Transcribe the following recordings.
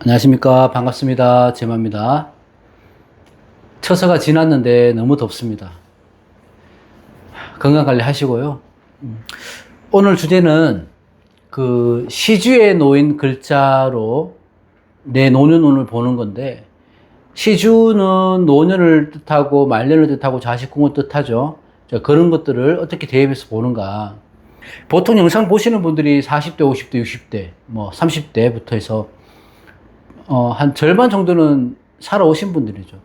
안녕하십니까. 반갑습니다. 제마입니다. 처서가 지났는데 너무 덥습니다. 건강관리 하시고요. 오늘 주제는 그 시주에 놓인 글자로 내 노년운을 보는 건데, 시주는 노년을 뜻하고 말년을 뜻하고 자식궁을 뜻하죠. 그런 것들을 어떻게 대입해서 보는가. 보통 영상 보시는 분들이 40대, 50대, 60대, 30대부터 해서 한 절반 정도는 살아오신 분들이죠.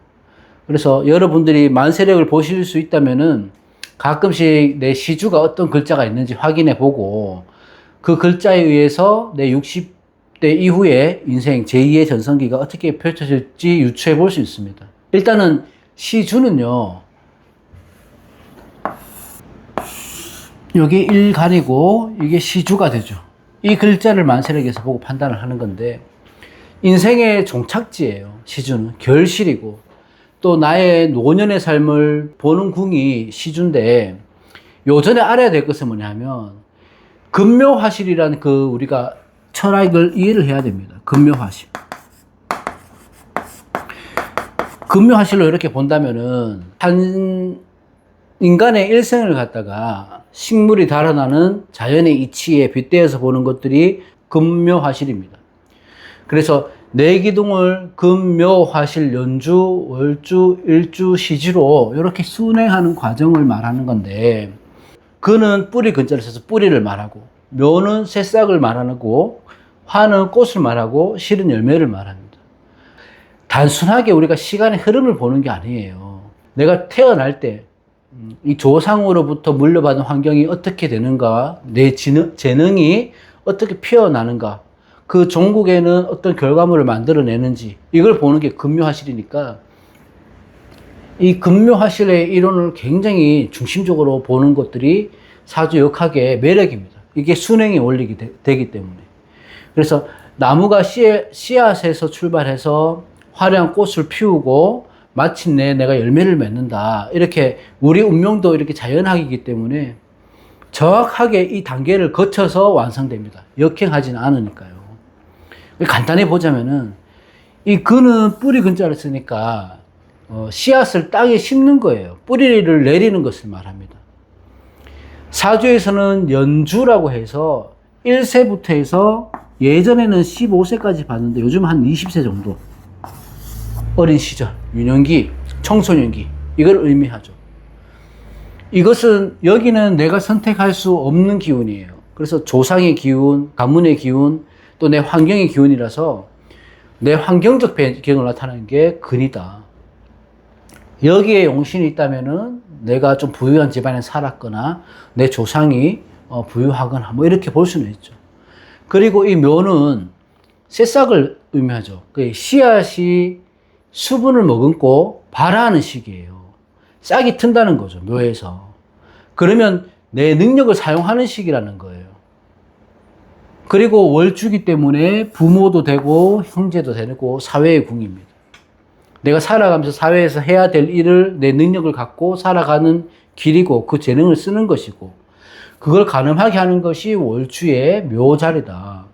그래서 여러분들이 만세력을 보실 수 있다면은 가끔씩 내 시주가 어떤 글자가 있는지 확인해 보고 그 글자에 의해서 내 60대 이후에 인생 제2의 전성기가 어떻게 펼쳐질지 유추해 볼 수 있습니다. 일단은 시주는요, 여기 일간이고 이게 시주가 되죠. 이 글자를 만세력에서 보고 판단을 하는 건데, 인생의 종착지예요. 시주는 결실이고, 또 나의 노년의 삶을 보는 궁이 시주인데, 요전에 알아야 될 것은 뭐냐면 근묘화실이라는 그 우리가 철학을 이해를 해야 됩니다. 근묘화실. 근묘화실로 이렇게 본다면은 한 인간의 일생을 갖다가 식물이 달아나는 자연의 이치에 빗대어서 보는 것들이 근묘화실입니다. 그래서 내기둥을 금묘화실 연주 월주 일주 시주로 이렇게 순행하는 과정을 말하는 건데, 근은 뿌리 근자를 써서 뿌리를 말하고, 묘는 새싹을 말하고, 화는 꽃을 말하고, 실은 열매를 말합니다. 단순하게 우리가 시간의 흐름을 보는 게 아니에요. 내가 태어날 때 이 조상으로부터 물려받은 환경이 어떻게 되는가, 내 재능이 어떻게 피어나는가, 그 종국에는 어떤 결과물을 만들어내는지, 이걸 보는 게 근묘화실이니까, 이 근묘화실의 이론을 굉장히 중심적으로 보는 것들이 사주역학의 매력입니다. 이게 순행의 원리가 되기 때문에. 그래서 나무가 씨앗에서 출발해서 화려한 꽃을 피우고 마침내 내가 열매를 맺는다, 이렇게 우리 운명도 이렇게 자연학이기 때문에 정확하게 이 단계를 거쳐서 완성됩니다. 역행하지는 않으니까요. 간단히 보자면은, 이 근은 뿌리 근자를 쓰니까 씨앗을 땅에 심는 거예요. 뿌리를 내리는 것을 말합니다. 사주에서는 연주라고 해서 1세부터 해서 예전에는 15세까지 봤는데 요즘 한 20세 정도, 어린 시절, 유년기, 청소년기, 이걸 의미하죠. 이것은 여기는 내가 선택할 수 없는 기운이에요. 그래서 조상의 기운, 가문의 기운, 또 내 환경의 기운이라서 내 환경적 배경을 나타내는 게 근이다. 여기에 용신이 있다면은 내가 좀 부유한 집안에 살았거나 내 조상이 부유하거나 뭐 이렇게 볼 수는 있죠. 그리고 이 묘는 새싹을 의미하죠. 그 씨앗이 수분을 머금고 발화하는 시기예요. 싹이 튼다는 거죠, 묘에서. 그러면 내 능력을 사용하는 시기라는 거예요. 그리고 월주기 때문에 부모도 되고 형제도 되고 사회의 궁입니다. 내가 살아가면서 사회에서 해야 될 일을, 내 능력을 갖고 살아가는 길이고, 그 재능을 쓰는 것이고, 그걸 가늠하게 하는 것이 월주의 묘자리다.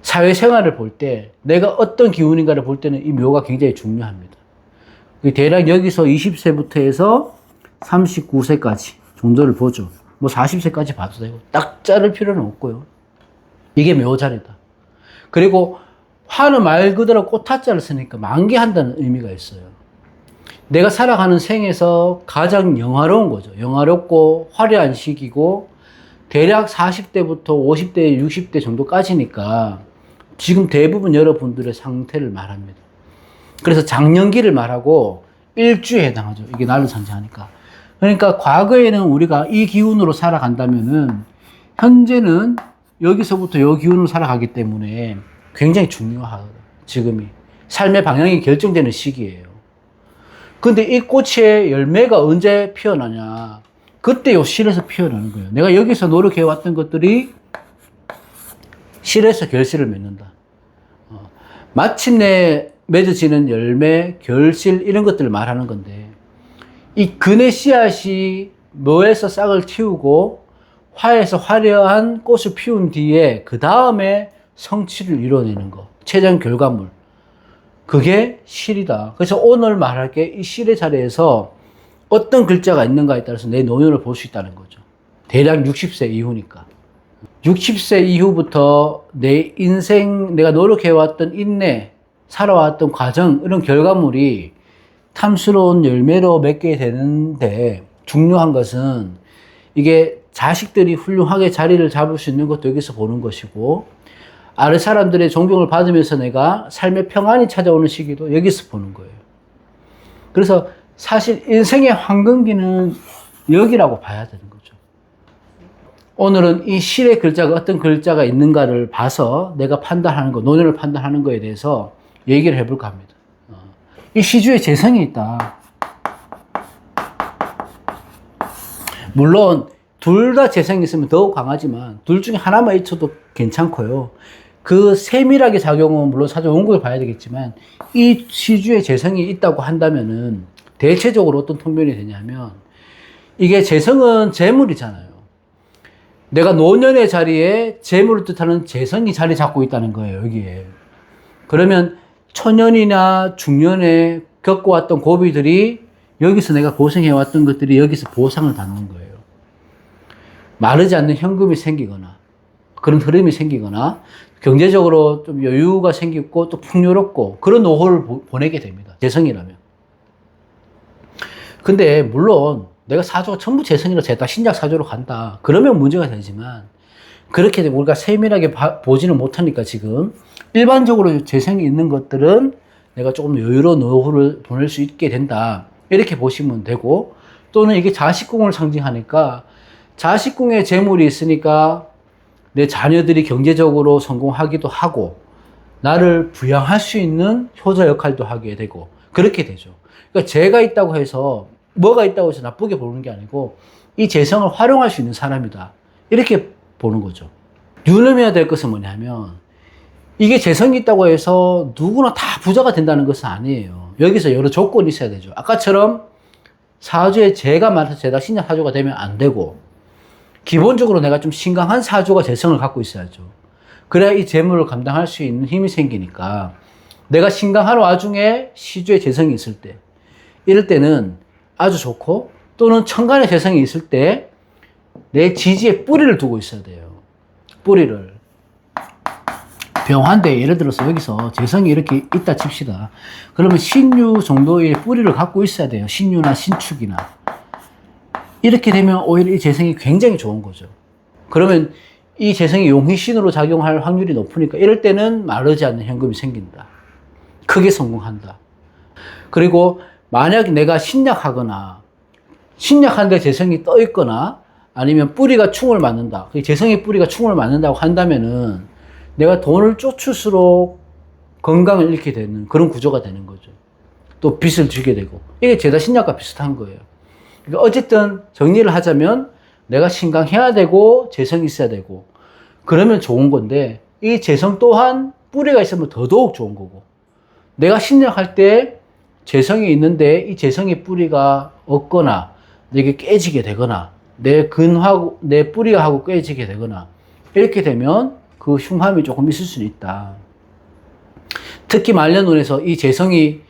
사회생활을 볼 때 내가 어떤 기운인가를 볼 때는 이 묘가 굉장히 중요합니다. 대략 여기서 20세부터 해서 39세까지 정도를 보죠. 40세까지 봐도 되고, 딱 자를 필요는 없고요. 이게 묘자리다. 그리고 화는 말 그대로 꽃화자를 쓰니까 만개한다는 의미가 있어요. 내가 살아가는 생에서 가장 영화로운 거죠. 영화롭고 화려한 시기고, 대략 40대부터 50대, 60대 정도까지니까 지금 대부분 여러분들의 상태를 말합니다. 그래서 장년기를 말하고 일주에 해당하죠. 이게 날을 상징하니까. 그러니까 과거에는 우리가 이 기운으로 살아간다면은, 현재는 여기서부터 이 기운으로 살아가기 때문에 굉장히 중요하다. 지금이 삶의 방향이 결정되는 시기예요. 근데 이 꽃의 열매가 언제 피어나냐, 그때 요 실에서 피어나는 거예요. 내가 여기서 노력해왔던 것들이 실에서 결실을 맺는다. 마침내 맺어지는 열매, 결실, 이런 것들을 말하는 건데, 이 근의 씨앗이 묘에서 싹을 틔우고 화에서 화려한 꽃을 피운 뒤에 그 다음에 성취를 이뤄내는 것, 최종 결과물. 그게 실이다. 그래서 오늘 말할게 이 실의 자리에서 어떤 글자가 있는가에 따라서 내 노년을 볼 수 있다는 거죠. 대략 60세 이후니까. 60세 이후부터 내 인생, 내가 노력해왔던 인내, 살아왔던 과정, 이런 결과물이 탐스러운 열매로 맺게 되는데 중요한 것은 이게 자식들이 훌륭하게 자리를 잡을 수 있는 것도 여기서 보는 것이고 아래 사람들의 존경을 받으면서 내가 삶의 평안이 찾아오는 시기도 여기서 보는 거예요. 그래서 사실 인생의 황금기는 여기라고 봐야 되는 거죠. 오늘은 이 실의 글자가 어떤 글자가 있는가를 봐서 내가 판단하는 거, 노년을 판단하는 거에 대해서 얘기를 해볼까 합니다. 이 시주에 재성이 있다. 물론 둘 다 재성이 있으면 더욱 강하지만 둘 중에 하나만 있어도 괜찮고요. 그 세밀하게 작용은 물론 사주 원국을 봐야 되겠지만 이 시주에 재성이 있다고 한다면은 대체적으로 어떤 통변이 되냐면 이게 재성은 재물이잖아요. 내가 노년의 자리에 재물을 뜻하는 재성이 자리 잡고 있다는 거예요, 여기에. 그러면 초년이나 중년에 겪어왔던 고비들이 여기서 내가 고생해왔던 것들이 여기서 보상을 받는 거예요. 마르지 않는 현금이 생기거나 그런 흐름이 생기거나 경제적으로 좀 여유가 생기고 또 풍요롭고 그런 노후를 보내게 됩니다. 재성이라면. 근데 물론 내가 사주가 전부 재성이라 제가 신약 사주로 간다. 그러면 문제가 되지만 그렇게 우리가 세밀하게 보지는 못하니까 지금 일반적으로 재성이 있는 것들은 내가 조금 여유로운 노후를 보낼 수 있게 된다. 이렇게 보시면 되고 또는 이게 자식궁을 상징하니까 자식궁에 재물이 있으니까 내 자녀들이 경제적으로 성공하기도 하고 나를 부양할 수 있는 효자 역할도 하게 되고 그렇게 되죠. 그러니까 재가 있다고 해서 뭐가 있다고 해서 나쁘게 보는 게 아니고 이 재성을 활용할 수 있는 사람이다. 이렇게 보는 거죠. 유념해야 될 것은 뭐냐면 이게 재성이 있다고 해서 누구나 다 부자가 된다는 것은 아니에요. 여기서 여러 조건이 있어야 되죠. 아까처럼 사주에 재가 많아서 재다 신약 사주가 되면 안 되고 기본적으로 내가 좀 신강한 사주가 재성을 갖고 있어야죠. 그래야 이 재물을 감당할 수 있는 힘이 생기니까 내가 신강한 와중에 시주에 재성이 있을 때 이럴 때는 아주 좋고 또는 천간에 재성이 있을 때 내 지지에 뿌리를 두고 있어야 돼요. 뿌리를. 병화인데 예를 들어서 여기서 재성이 이렇게 있다 칩시다. 그러면 신유 정도의 뿌리를 갖고 있어야 돼요. 신유나 신축이나. 이렇게 되면 오히려 이 재성이 굉장히 좋은 거죠. 그러면 이 재성이 용희신으로 작용할 확률이 높으니까 이럴 때는 마르지 않는 현금이 생긴다. 크게 성공한다. 그리고 만약 내가 신약하거나 신약한데 재성이 떠 있거나 아니면 뿌리가 충을 맞는다. 재성의 뿌리가 충을 맞는다고 한다면은 내가 돈을 쫓을수록 건강을 잃게 되는 그런 구조가 되는 거죠. 또 빚을 지게 되고. 이게 재다 신약과 비슷한 거예요. 그러니까 어쨌든 정리를 하자면 내가 신강해야 되고 재성이 있어야 되고 그러면 좋은 건데 이 재성 또한 뿌리가 있으면 더더욱 좋은 거고 내가 신약할 때 재성이 있는데 이 재성의 뿌리가 없거나 이게 깨지게 되거나 내 근하고 내 뿌리하고 깨지게 되거나 이렇게 되면 그 흉함이 조금 있을 수는 있다. 특히 말년운에서 이 재성이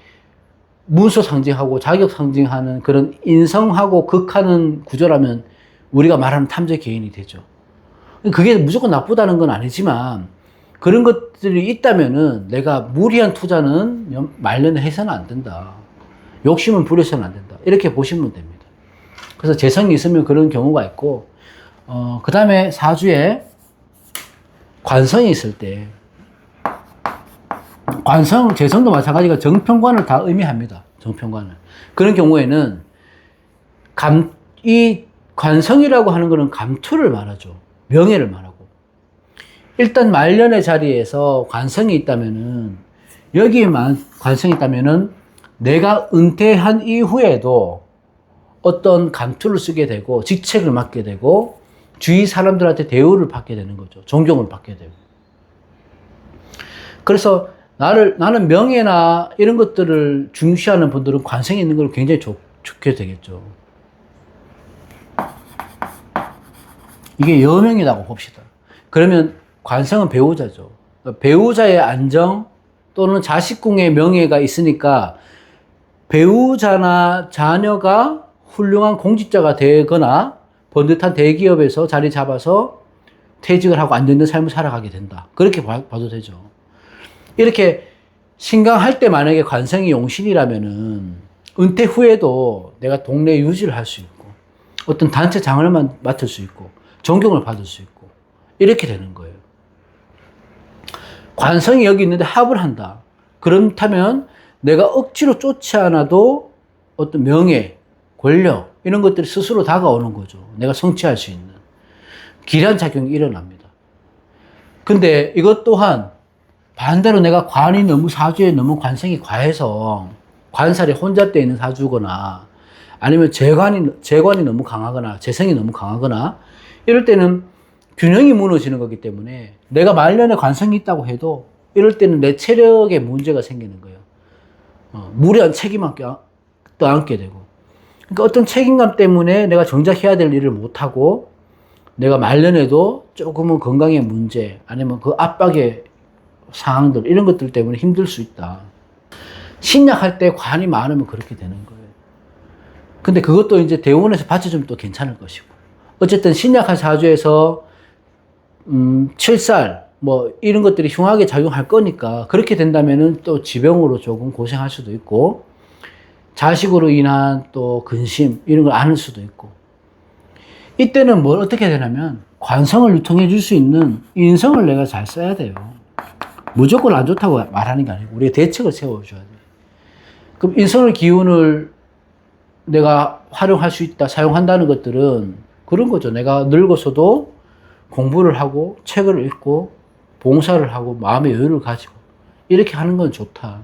문서 상징하고 자격 상징하는 그런 인성하고 극하는 구조라면 우리가 말하는 탐재 개인이 되죠. 그게 무조건 나쁘다는 건 아니지만 그런 것들이 있다면은 내가 무리한 투자는 말년에 해서는 안 된다. 욕심은 부려서는 안 된다. 이렇게 보시면 됩니다. 그래서 재성이 있으면 그런 경우가 있고, 그 다음에 사주에 관성이 있을 때, 관성, 재성도 마찬가지가 정평관을 다 의미합니다. 정평관을. 그런 경우에는 이 관성이라고 하는 것은 감투를 말하죠. 명예를 말하고. 일단 말년의 자리에서 관성이 있다면은, 여기에만 관성이 있다면은 내가 은퇴한 이후에도 어떤 감투를 쓰게 되고 직책을 맡게 되고 주위 사람들한테 대우를 받게 되는 거죠. 존경을 받게 되고. 그래서 나는 명예나 이런 것들을 중시하는 분들은 관성이 있는 걸 굉장히 좋게 되겠죠. 이게 여명이라고 봅시다. 그러면 관성은 배우자죠. 배우자의 안정 또는 자식궁의 명예가 있으니까 배우자나 자녀가 훌륭한 공직자가 되거나 번듯한 대기업에서 자리 잡아서 퇴직을 하고 안정된 삶을 살아가게 된다. 그렇게 봐도 되죠. 이렇게 신강할 때 만약에 관성이 용신이라면은 은퇴 후에도 내가 동네 유지를 할 수 있고 어떤 단체 장을 맡을 수 있고 존경을 받을 수 있고 이렇게 되는 거예요. 관성이 여기 있는데 합을 한다. 그렇다면 내가 억지로 쫓지 않아도 어떤 명예, 권력 이런 것들이 스스로 다가오는 거죠. 내가 성취할 수 있는 기란 작용이 일어납니다. 근데 이것 또한 반대로 내가 관이 너무 사주에 너무 관성이 과해서 관살이 혼잡되어 있는 사주거나 아니면 재관이 너무 강하거나 재성이 너무 강하거나 이럴 때는 균형이 무너지는 거기 때문에 내가 말년에 관성이 있다고 해도 이럴 때는 내 체력에 문제가 생기는 거예요. 무리한 책임을 또 안게 되고. 그러니까 어떤 책임감 때문에 내가 정작 해야 될 일을 못하고 내가 말년에도 조금은 건강의 문제 아니면 그 압박의 상황들 이런 것들 때문에 힘들 수 있다. 신약할 때 관이 많으면 그렇게 되는 거예요. 근데 그것도 이제 대원에서 받쳐주면 또 괜찮을 것이고. 어쨌든 신약한 사주에서 7살 뭐 이런 것들이 흉하게 작용할 거니까 그렇게 된다면은 또 지병으로 조금 고생할 수도 있고 자식으로 인한 또 근심 이런 걸 안을 수도 있고 이때는 뭘 어떻게 되냐면 관성을 유통해 줄 수 있는 인성을 내가 잘 써야 돼요. 무조건 안 좋다고 말하는 게 아니고 우리가 대책을 세워줘야 돼요. 그럼 인성의 기운을 내가 활용할 수 있다, 사용한다는 것들은 그런 거죠. 내가 늙어서도 공부를 하고 책을 읽고 봉사를 하고 마음의 여유를 가지고 이렇게 하는 건 좋다.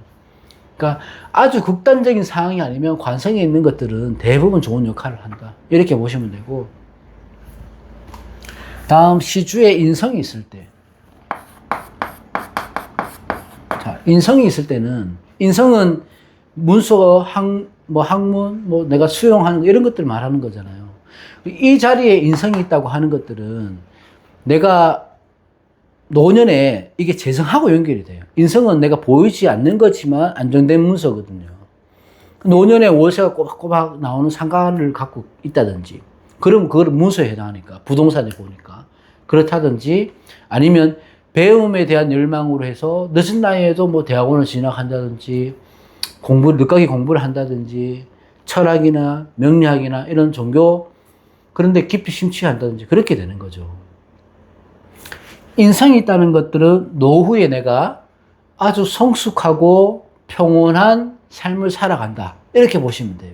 그러니까 아주 극단적인 상황이 아니면 관성에 있는 것들은 대부분 좋은 역할을 한다. 이렇게 보시면 되고 다음 시주에 인성이 있을 때 자, 인성이 있을 때는 인성은 문서, 학문, 내가 수용하는 거 이런 것들 말하는 거잖아요. 이 자리에 인성이 있다고 하는 것들은 내가 노년에 이게 재성하고 연결이 돼요. 인성은 내가 보이지 않는 거지만 안정된 문서거든요. 노년에 월세가 꼬박꼬박 나오는 상가를 갖고 있다든지, 그럼 그걸 문서에 해당하니까, 부동산에 보니까. 그렇다든지, 아니면 배움에 대한 열망으로 해서 늦은 나이에도 뭐 대학원을 진학한다든지, 늦가게 공부를 한다든지, 철학이나 명리학이나 이런 종교, 그런데 깊이 심취한다든지, 그렇게 되는 거죠. 인성이 있다는 것들은 노후에 내가 아주 성숙하고 평온한 삶을 살아간다. 이렇게 보시면 돼요.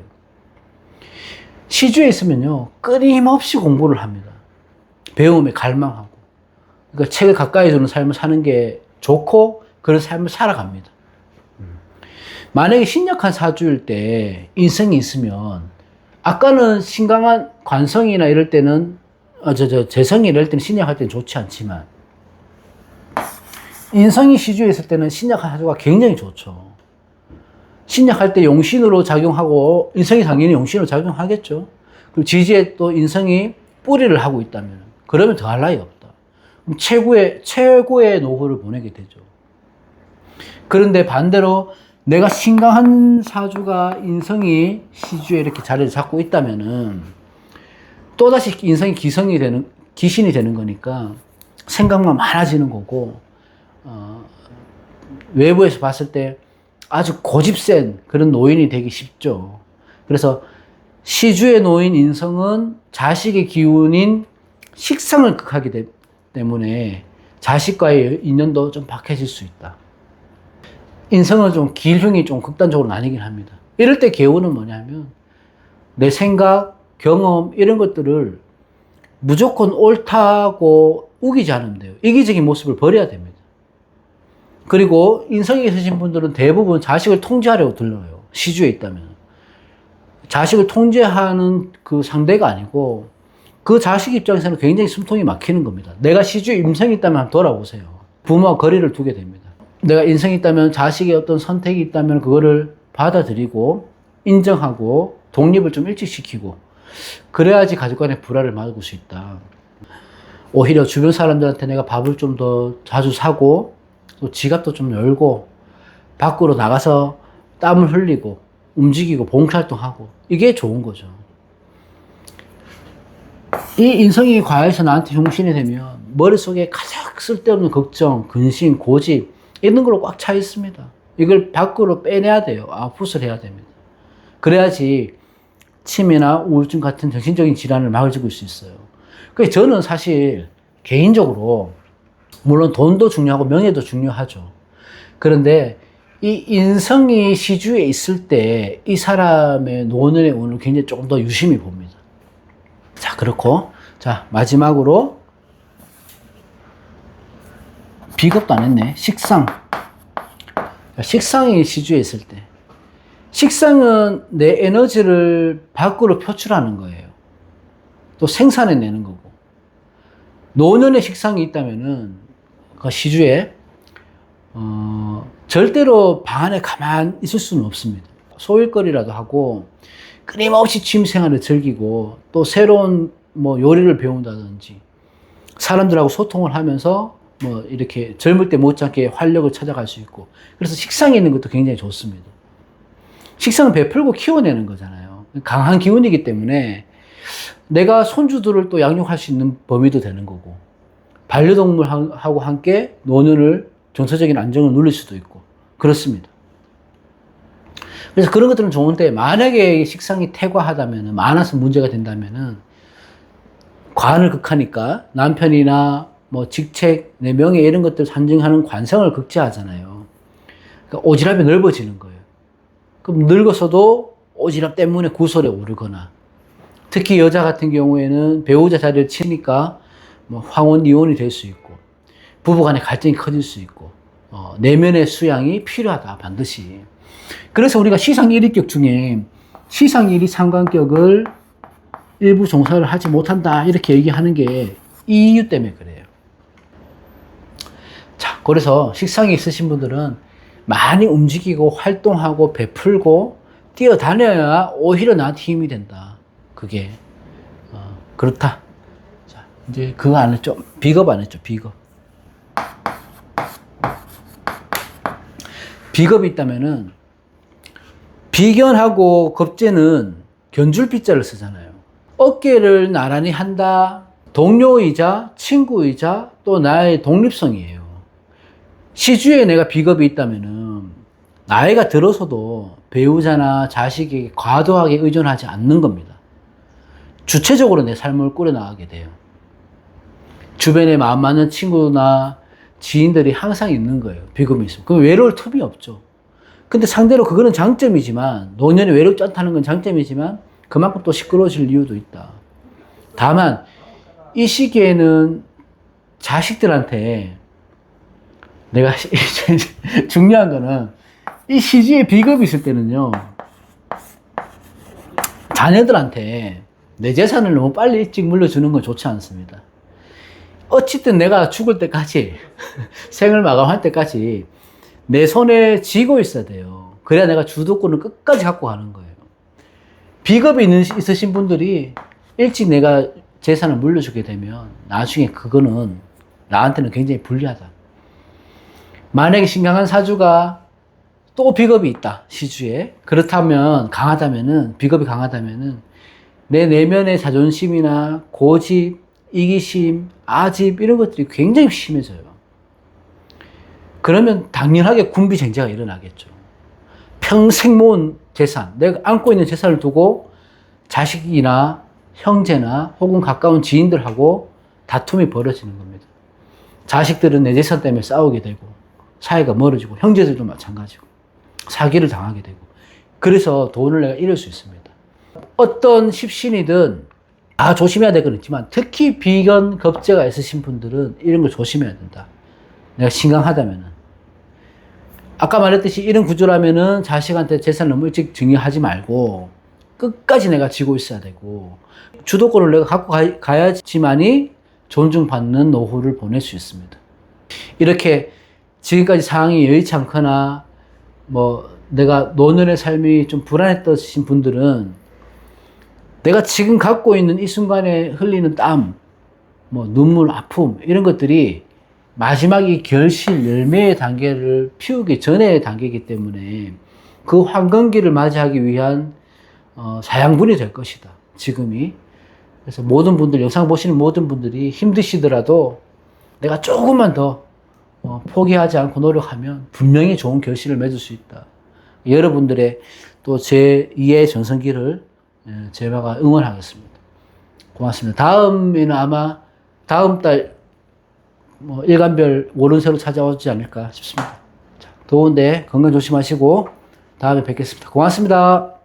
시주에 있으면요, 끊임없이 공부를 합니다. 배움에 갈망하고. 그러니까 책을 가까이 두는 삶을 사는 게 좋고, 그런 삶을 살아갑니다. 만약에 신약한 사주일 때 인성이 있으면, 아까는 신강한 관성이나 이럴 때는, 재성이 이럴 때는 신약할 때는 좋지 않지만, 인성이 시주에 있을 때는 신약한 사주가 굉장히 좋죠. 신약할 때 용신으로 작용하고, 인성이 당연히 용신으로 작용하겠죠. 그리고 지지에 또 인성이 뿌리를 하고 있다면, 그러면 더할 나위 없다. 그럼 최고의 노후를 보내게 되죠. 그런데 반대로 내가 신강한 사주가 인성이 시주에 이렇게 자리를 잡고 있다면은, 또다시 인성이 기신이 되는 거니까, 생각만 많아지는 거고, 외부에서 봤을 때 아주 고집센 그런 노인이 되기 쉽죠. 그래서 시주의 노인 인성은 자식의 기운인 식상을 극하기 때문에 자식과의 인연도 좀 박해질 수 있다. 인성은 좀 기흉이 좀 극단적으로 나뉘긴 합니다. 이럴 때 개우는 뭐냐면 내 생각, 경험 이런 것들을 무조건 옳다고 우기지 않으면 돼요. 이기적인 모습을 버려야 됩니다. 그리고 인성이 있으신 분들은 대부분 자식을 통제하려고 들러요. 시주에 있다면. 자식을 통제하는 그 상대가 아니고 그 자식 입장에서는 굉장히 숨통이 막히는 겁니다. 내가 시주에 임성이 있다면 한번 돌아보세요. 부모와 거리를 두게 됩니다. 내가 인성이 있다면 자식의 어떤 선택이 있다면 그거를 받아들이고 인정하고 독립을 좀 일찍 시키고 그래야지 가족 간의 불화를 막을 수 있다. 오히려 주변 사람들한테 내가 밥을 좀 더 자주 사고 또 지갑도 좀 열고 밖으로 나가서 땀을 흘리고 움직이고 봉사활동하고 이게 좋은 거죠. 이 인성이 과해서 나한테 흉신이 되면 머릿속에 가장 쓸데없는 걱정, 근심, 고집 이런 걸로 꽉 차 있습니다. 이걸 밖으로 빼내야 돼요. 아웃풋을 해야 됩니다. 그래야지 치매나 우울증 같은 정신적인 질환을 막아줄 수 있어요. 그래서 저는 사실 개인적으로 물론 돈도 중요하고 명예도 중요하죠. 그런데 이 인성이 시주에 있을 때 이 사람의 노년의 운을 굉장히 조금 더 유심히 봅니다. 자, 그렇고 자 마지막으로 비겁도 안 했네. 식상. 식상이 시주에 있을 때 식상은 내 에너지를 밖으로 표출하는 거예요. 또 생산해내는 거고. 노년의 식상이 있다면은 그 시주에 절대로 방 안에 가만 있을 수는 없습니다. 소일거리라도 하고 끊임없이 취미생활을 즐기고 또 새로운 뭐 요리를 배운다든지 사람들하고 소통을 하면서 뭐 이렇게 젊을 때 못지않게 활력을 찾아갈 수 있고 그래서 식상이 있는 것도 굉장히 좋습니다. 식상은 베풀고 키워내는 거잖아요. 강한 기운이기 때문에 내가 손주들을 또 양육할 수 있는 범위도 되는 거고 반려동물하고 함께 노년을 정서적인 안정을 누릴 수도 있고 그렇습니다. 그래서 그런 것들은 좋은데 만약에 식상이 태과하다면 많아서 문제가 된다면은 관을 극하니까 남편이나 뭐 직책, 내 명예 이런 것들 산정하는 관성을 극제하잖아요. 그러니까 오지랖이 넓어지는 거예요. 그럼 늙어서도 오지랖 때문에 구설에 오르거나 특히 여자 같은 경우에는 배우자 자리를 치니까 뭐 황혼 이혼이 될 수 있고 부부간의 갈등이 커질 수 있고 내면의 수양이 필요하다 반드시. 그래서 우리가 시상 1위격 중에 시상 1위 상관격을 일부 종사를 하지 못한다 이렇게 얘기하는 게 이 이유 때문에 그래요. 자, 그래서 식상이 있으신 분들은 많이 움직이고 활동하고 베풀고 뛰어다녀야 오히려 나한테 힘이 된다. 그게 그렇다. 자, 이제 그거 안 했죠. 비겁 안 했죠. 비겁. 비겁이 있다면은 비견하고 겁재는 견줄비자를 쓰잖아요. 어깨를 나란히 한다. 동료이자 친구이자 또 나의 독립성이에요. 시주에 내가 비겁이 있다면은 나이가 들어서도 배우자나 자식에게 과도하게 의존하지 않는 겁니다. 주체적으로 내 삶을 꾸려나가게 돼요. 주변에 마음 맞는 친구나 지인들이 항상 있는 거예요. 비겁이 있으면. 그럼 외로울 틈이 없죠. 근데 상대로 그거는 장점이지만 노년에 외롭지 않다는 건 장점이지만 그만큼 또 시끄러워질 이유도 있다. 다만 이 시기에는 자식들한테 내가 중요한 거는 이 시주에 비겁이 있을 때는요 자녀들한테 내 재산을 너무 빨리 일찍 물려주는 건 좋지 않습니다. 어쨌든 내가 죽을 때까지 생을 마감할 때까지 내 손에 쥐고 있어야 돼요. 그래야 내가 주도권을 끝까지 갖고 가는 거예요. 비겁이 있으신 분들이 일찍 내가 재산을 물려주게 되면 나중에 그거는 나한테는 굉장히 불리하다. 만약에 신강한 사주가 또 비겁이 있다, 시주에. 그렇다면, 비겁이 강하다면은 내 내면의 자존심이나 고집, 이기심, 아집 이런 것들이 굉장히 심해져요. 그러면 당연하게 군비쟁제가 일어나겠죠. 평생 모은 재산, 내가 안고 있는 재산을 두고 자식이나 형제나 혹은 가까운 지인들하고 다툼이 벌어지는 겁니다. 자식들은 내 재산 때문에 싸우게 되고 사이가 멀어지고 형제들도 마찬가지고 사기를 당하게 되고 그래서 돈을 내가 잃을 수 있습니다. 어떤 십신이든 다 조심해야 될 건 있지만 특히 비견 겁재가 있으신 분들은 이런 걸 조심해야 된다. 내가 신강하다면은 아까 말했듯이 이런 구조라면은 자식한테 재산 너무 일찍 증여하지 말고 끝까지 내가 쥐고 있어야 되고 주도권을 내가 갖고 가야지만이 존중받는 노후를 보낼 수 있습니다. 이렇게 지금까지 상황이 여의치 않거나 뭐 내가 노년의 삶이 좀 불안했던 분들은 내가 지금 갖고 있는 이 순간에 흘리는 땀, 뭐 눈물, 아픔 이런 것들이 마지막 이 결실, 열매의 단계를 피우기 전의 단계이기 때문에 그 황금기를 맞이하기 위한 사양분이 될 것이다. 지금이. 그래서 모든 분들, 영상 보시는 모든 분들이 힘드시더라도 내가 조금만 더 포기하지 않고 노력하면 분명히 좋은 결실을 맺을 수 있다. 여러분들의 또 제2의 전성기를 제가 응원하겠습니다. 고맙습니다. 다음에는 아마 다음 달 일간별 월운세로 찾아오지 않을까 싶습니다. 자, 더운데 건강 조심하시고 다음에 뵙겠습니다. 고맙습니다.